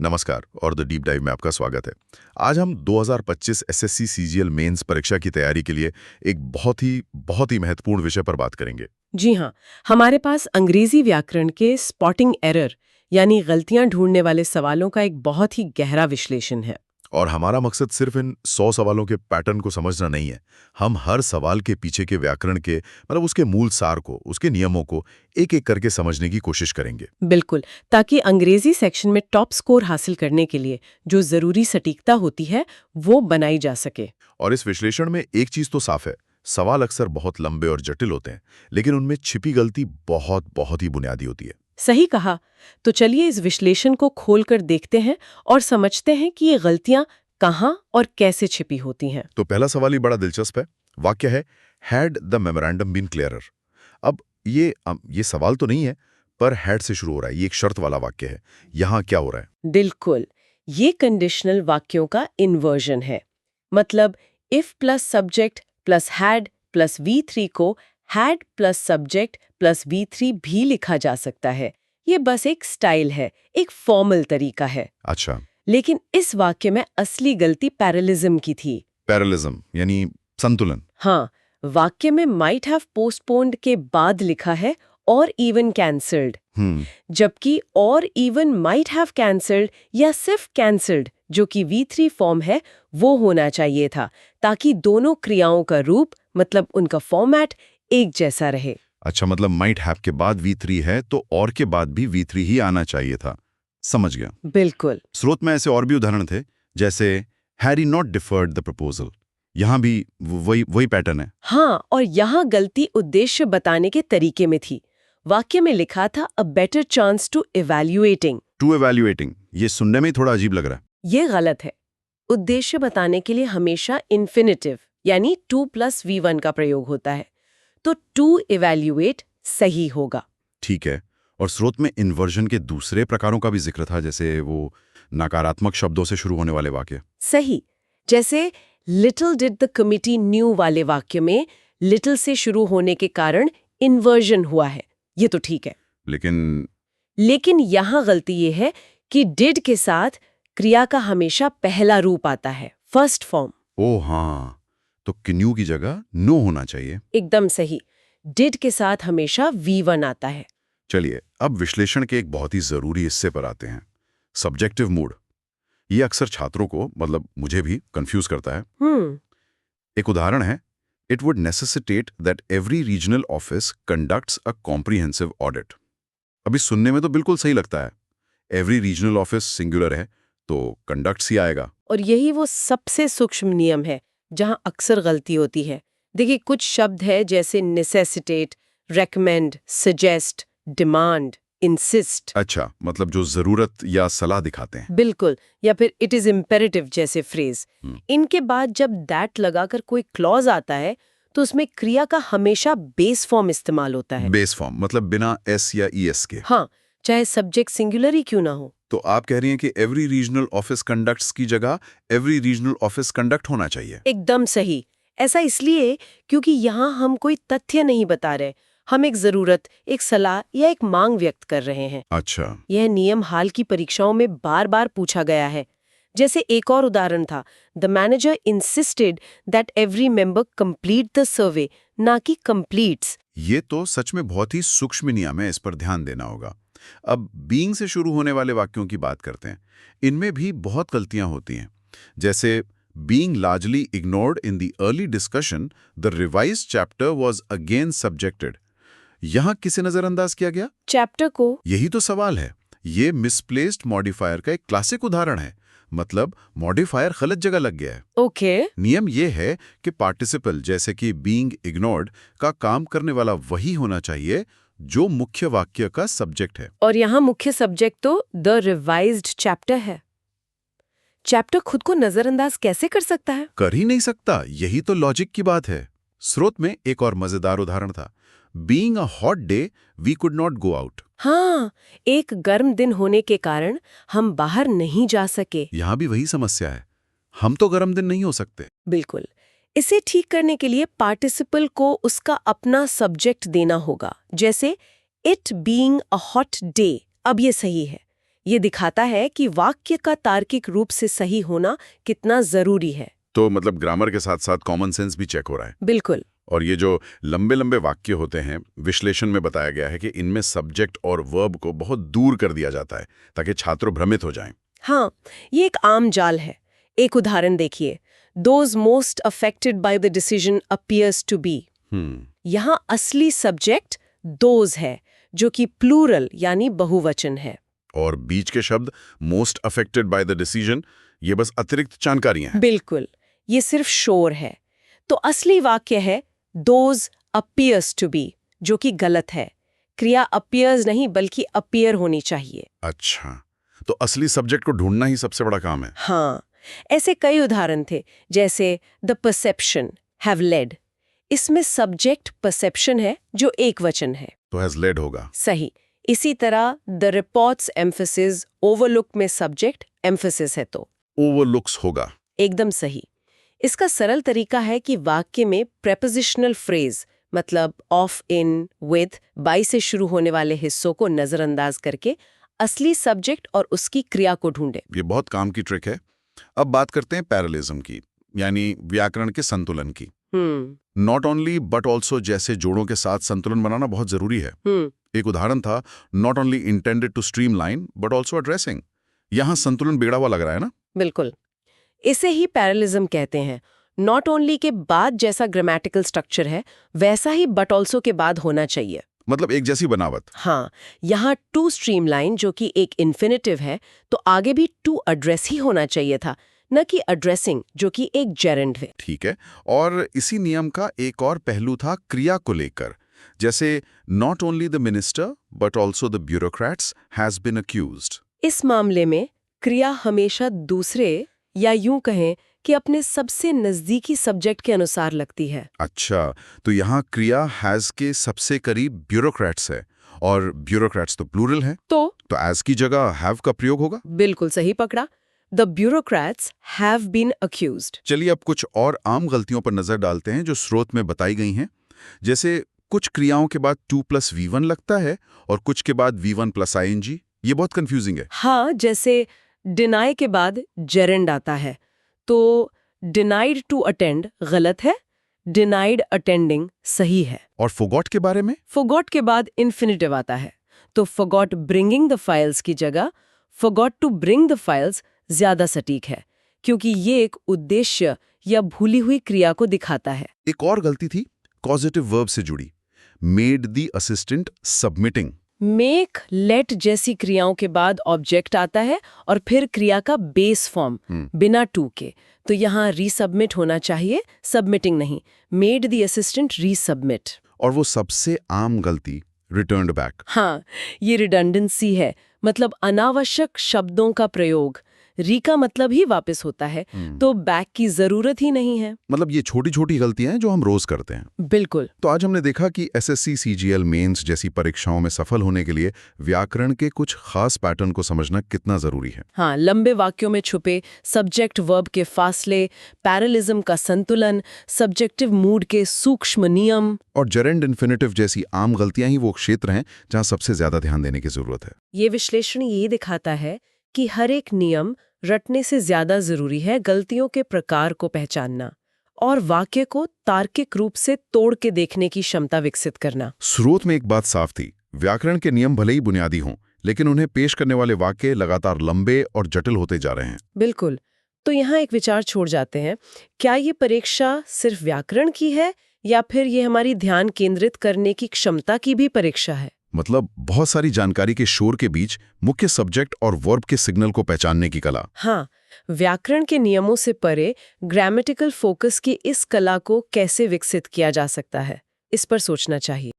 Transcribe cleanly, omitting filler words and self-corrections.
नमस्कार और the deep dive में आपका स्वागत है। आज हम 2025 एसएससी सीजीएल मेंस परीक्षा की तैयारी के लिए एक बहुत ही महत्वपूर्ण विषय पर बात करेंगे। जी हाँ, हमारे पास अंग्रेजी व्याकरण के स्पॉटिंग एरर यानी गलतियां ढूंढने वाले सवालों का एक बहुत ही गहरा विश्लेषण है। और हमारा मकसद सिर्फ इन 100 सवालों के पैटर्न को समझना नहीं है। हम हर सवाल के पीछे के व्याकरण के मतलब उसके मूल सार को, उसके नियमों को एक-एक करके समझने की कोशिश करेंगे। बिल्कुल, ताकि अंग्रेजी सेक्शन में टॉप स्कोर हासिल करने के लिए जो जरूरी सटीकता होती है वो बनाई जा सके। और इस विश्लेषण में एक चीज तो साफ है, सवाल अक्सर बहुत लंबे और जटिल होते हैं, लेकिन उनमें छिपी गलती बहुत ही बुनियादी होती है। सही कहा। तो चलिए इस विश्लेषण को खोलकर देखते हैं और समझते हैं कि ये गलतियां कहाँ और कैसे छिपी होती हैं। तो पहला सवाल ही बड़ा दिलचस्प है। वाक्य है, had the memorandum been clearer. अब ये सवाल तो नहीं है, पर हैड से शुरू हो रहा है। ये एक शर्त वाला वाक्य है। यहाँ क्या हो रहा है? बिल्कुल, ये कंडीशनल वाक्यों का इन्वर्जन है। मतलब if plus subject plus had plus V3 को had plus subject plus V3 भी लिखा जा सकता है। ये बस एक स्टाइल है, एक फॉर्मल तरीका है। अच्छा, लेकिन इस वाक्य में असली गलती पैरेलिज्म की थी। पैरेलिज्म यानी संतुलन। हाँ, वाक्य में माइट हैव पोस्टपोन्ड के बाद लिखा है और इवन कैंसल्ड, जबकि और इवन माइट हैव कैंसल्ड या सिर्फ कैंसल्ड जो कि V3 फॉर्म है वो होना चाहिए था, ताकि दोनों क्रियाओं का रूप मतलब उनका फॉर्मेट एक जैसा रहे। अच्छा, मतलब माइट हैव के बाद V3 है तो और के बाद भी V3 ही आना चाहिए था। समझ गया। बिल्कुल। स्रोत में ऐसे और भी उदाहरण थे, जैसे had he not deferred the proposal. यहाँ भी वही पैटर्न है। हाँ, और यहाँ गलती उद्देश्य बताने के तरीके में थी। वाक्य में लिखा था a better chance to evaluating. To evaluating, ये सुनने में ही थोड़ा अजीब लग रहा है। ये गलत है। उद्देश्य बताने के लिए हमेशा इन्फिनिटिव यानी 2+V1 का प्रयोग होता है, तो टू इवैल्यूएट सही होगा। ठीक है। और स्रोत में इन्वर्जन के दूसरे प्रकारों का भी जिक्र था, जैसे वो नकारात्मक शब्दों से शुरू होने वाले वाक्य। सही, जैसे little did the committee new वाले वाक्य में लिटिल से शुरू होने के कारण इन्वर्जन हुआ है। ये तो ठीक है। लेकिन यहाँ गलती ये है कि डिड के साथ क्रिया का हमेशा पहला रूप आता है, फर्स्ट फॉर्म। ओह हाँ, तो क्न्यू की जगह नो होना चाहिए। एकदम सही। डिड के साथ हमेशा V1 आता है। चलिए अब विश्लेषण के एक बहुत ही जरूरी हिस्से पर आते हैं, सब्जेक्टिव मूड। ये अक्सर छात्रों को, मतलब मुझे भी, कंफ्यूज करता है। एक उदाहरण है, it would necessitate that every regional office conducts a comprehensive audit. अभी सुनने में तो बिल्कुल सही लगता है, एवरी रीजनल ऑफिस सिंगुलर है तो कंडक्ट्स ही आएगा। और यही वो सबसे सूक्ष्म नियम है जहां अक्सर गलती होती है। देखिए, कुछ शब्द है जैसे नेसेसिटेट, रेकमेंड, सजेस्ट, डिमांड, इंसिस्ट। अच्छा, मतलब जो जरूरत या सलाह दिखाते हैं। बिल्कुल, या फिर इट इज इम्पेरेटिव जैसे फ्रेज। इनके बाद जब दैट लगाकर कोई क्लॉज आता है तो उसमें क्रिया का हमेशा बेस फॉर्म इस्तेमाल होता है। बेस फॉर्म मतलब बिना एस या ईएस के। हाँ, चाहे सब्जेक्ट सिंगुलर ही क्यों ना हो। तो आप कह रही हैं कि एवरी रीजनल ऑफिस कंडक्ट्स की जगह एवरी रीजनल ऑफिस कंडक्ट होना चाहिए। एकदम सही। ऐसा इसलिए क्योंकि यहाँ हम कोई तथ्य नहीं बता रहे, हम एक जरूरत, एक सलाह या एक मांग व्यक्त कर रहे हैं। अच्छा, यह नियम हाल की परीक्षाओं में बार बार पूछा गया है। जैसे एक और उदाहरण था, the manager insisted that every member complete the survey, ना कि कंप्लीट्स। ये तो सच में बहुत ही सूक्ष्म नियम है, इस पर ध्यान देना होगा। अब बीइंग से शुरू होने वाले वाक्यों की बात करते हैं। इनमें भी बहुत गलतियां होती हैं, जैसे being largely ignored in the early discussion, the revised chapter was again subjected. यहाँ किसे नजरअंदाज किया गया? चैप्टर को। यही तो सवाल है। ये मिसप्लेस्ड मॉडिफायर का एक क्लासिक उदाहरण है। मतलब मॉडिफायर गलत जगह लग गया है। ओके। नियम ये है कि पार्टिसिपल जैसे कि बीइंग इग्नोर्ड का काम करने वाला वही होना चाहिए जो मुख्य वाक्य का सब्जेक्ट है। और यहाँ मुख्य सब्जेक्ट तो द रिवाइज्ड चैप्टर है। चैप्टर खुद को नजरअंदाज कैसे कर सकता है? कर ही नहीं सकता, यही तो लॉजिक की बात है। स्रोत में एक और मजेदार उदाहरण था, being a hot day we could not go out. हाँ, एक गर्म दिन होने के कारण हम बाहर नहीं जा सके। यहाँ भी वही समस्या है, हम तो गर्म दिन नहीं हो सकते। बिल्कुल। इसे ठीक करने के लिए पार्टिसिपल को उसका अपना सब्जेक्ट देना होगा, जैसे it being a hot day. अब ये सही है, ये दिखाता है कि वाक्य का तार्किक रूप से सही होना कितना जरूरी है। तो मतलब ग्रामर के साथ साथ कॉमन सेंस भी चेक हो रहा है। बिल्कुल। और ये जो लंबे लंबे वाक्य होते हैं, विश्लेषण में बताया गया है कि इनमें सब्जेक्ट और वर्ब को बहुत दूर कर दिया जाता है ताकि छात्र भ्रमित हो जाएं। हाँ, ये एक आम जाल है। एक उदाहरण देखिए, Those most affected by the decision appears to be। यहाँ असली सब्जेक्ट those है, जो कि प्लूरल यानी बहुवचन है। और बीच के शब्द most affected by the decision, ये बस अतिरिक्त जानकारियां हैं। बिल्कुल, ये सिर्फ शोर है। तो असली वाक्य है those appears to be, जो कि गलत है। क्रिया appears नहीं बल्कि appear होनी चाहिए। अच्छा, तो असली सब्जेक्ट को ढूंढना ही सबसे बड़ा काम है। हाँ, ऐसे कई उदाहरण थे, जैसे द परसेप्शन हैव लेड। इसमें सब्जेक्ट परसेप्शन है जो एक वचन है, तो हैज लेड होगा। सही। इसी तरह द रिपोर्ट्स एम्फेसिस, ओवरलुक में सब्जेक्ट एम्फेसिस है तो ओवरलुक्स होगा। एकदम सही। इसका सरल तरीका है कि वाक्य में प्रेपोजिशनल फ्रेज मतलब ऑफ, इन, विद, बाय से शुरू होने वाले हिस्सों को नजरअंदाज करके असली सब्जेक्ट और उसकी क्रिया को ढूंढे। ये बहुत काम की ट्रिक है। अब बात करते हैं पैरेलिज्म की, यानी व्याकरण के संतुलन की। नॉट ओनली बट ऑल्सो जैसे जोड़ों के साथ संतुलन बनाना बहुत जरूरी है। एक उदाहरण था, not only intended to streamline but also addressing. यहाँ संतुलन बिगड़ा हुआ लग रहा है ना? बिल्कुल, इसे ही पैरेलिज्म कहते हैं। नॉट ओनली के बाद जैसा ग्रामेटिकल स्ट्रक्चर है वैसा ही बट ऑल्सो के बाद होना चाहिए, मतलब एक जैसी बनावट। हाँ, यहाँ टू स्ट्रीमलाइन जो कि एक इन्फिनिटिव है, तो आगे भी टू एड्रेस ही होना चाहिए था, न कि एड्रेसिंग जो कि एक जेरेंड है। ठीक है। और इसी नियम का एक और पहलू था क्रिया को लेकर, जैसे not only the minister but also the bureaucrats has been accused. इस मामले में क्रिया हमेशा दूसरे या यूं कहें कि अपने सबसे नजदीकी सब्जेक्ट के अनुसार लगती है। अच्छा, तो यहाँ क्रिया हैज के सबसे करीब ब्यूरोक्रेट्स है और ब्यूरोक्रेट्स तो प्लूरल है, तो एज की जगह हैव का प्रयोग होगा। बिल्कुल सही पकड़ा। The bureaucrats have been accused. चलिए अब कुछ और आम गलतियों पर नजर डालते हैं जो स्रोत में बताई गई हैं। जैसे कुछ क्रियाओं के बाद 2+V1 लगता है और कुछ के बाद V1+ing। ये बहुत कंफ्यूजिंग है। हाँ, जैसे डिनाई के बाद जेरेंड आता है, तो डिनाइड टू अटेंड गलत है, डिनाइड अटेंडिंग सही है। और फॉरगॉट के बारे में? फॉरगॉट के बाद इन्फिनिटिव आता है, तो फॉरगॉट ब्रिंगिंग द फाइल्स की जगह forgot to bring the files ज्यादा सटीक है, क्योंकि ये एक उद्देश्य या भूली हुई क्रिया को दिखाता है। एक और गलती थी कॉजेटिव वर्ब से जुड़ी, made the assistant submitting. Make, let जैसी क्रियाओं के बाद ऑब्जेक्ट आता है और फिर क्रिया का बेस फॉर्म बिना टू के, तो यहाँ रीसबमिट होना चाहिए, सबमिटिंग नहीं। Made the assistant resubmit. और वो सबसे आम गलती, रिटर्न्ड बैक। हाँ, ये रिडंडेंसी है, मतलब अनावश्यक शब्दों का प्रयोग। री का मतलब ही वापस होता है, तो बैक की जरूरत ही नहीं है। मतलब ये छोटी छोटी गलतियां हैं जो हम रोज करते हैं। बिल्कुल। तो आज हमने देखा कि एसएससी, सीजीएल, मेंस जैसी परीक्षाओं में सफल होने के लिए व्याकरण के कुछ खास पैटर्न को समझना कितना जरूरी है। हाँ, लंबे वाक्यों में छुपे सब्जेक्ट वर्ब के फासले, पैरेलिज्म का संतुलन, सब्जेक्टिव मूड के सूक्ष्म नियम और जेरेंड इन्फिनिटिव जैसी आम गलतियां ही वो क्षेत्र हैं जहां सबसे ज्यादा ध्यान देने की जरूरत है। ये विश्लेषण ये दिखाता है कि हर एक नियम रटने से ज्यादा जरूरी है गलतियों के प्रकार को पहचानना और वाक्य को तार्किक रूप से तोड़ के देखने की क्षमता विकसित करना। स्रोत में एक बात साफ थी, व्याकरण के नियम भले ही बुनियादी हों, लेकिन उन्हें पेश करने वाले वाक्य लगातार लंबे और जटिल होते जा रहे हैं। बिल्कुल। तो यहाँ एक विचार छोड़ जाते हैं, क्या ये परीक्षा सिर्फ व्याकरण की है या फिर ये हमारी ध्यान केंद्रित करने की क्षमता की भी परीक्षा है? मतलब बहुत सारी जानकारी के शोर के बीच मुख्य सब्जेक्ट और वर्ब के सिग्नल को पहचानने की कला। हाँ, व्याकरण के नियमों से परे ग्रामेटिकल फोकस की इस कला को कैसे विकसित किया जा सकता है, इस पर सोचना चाहिए।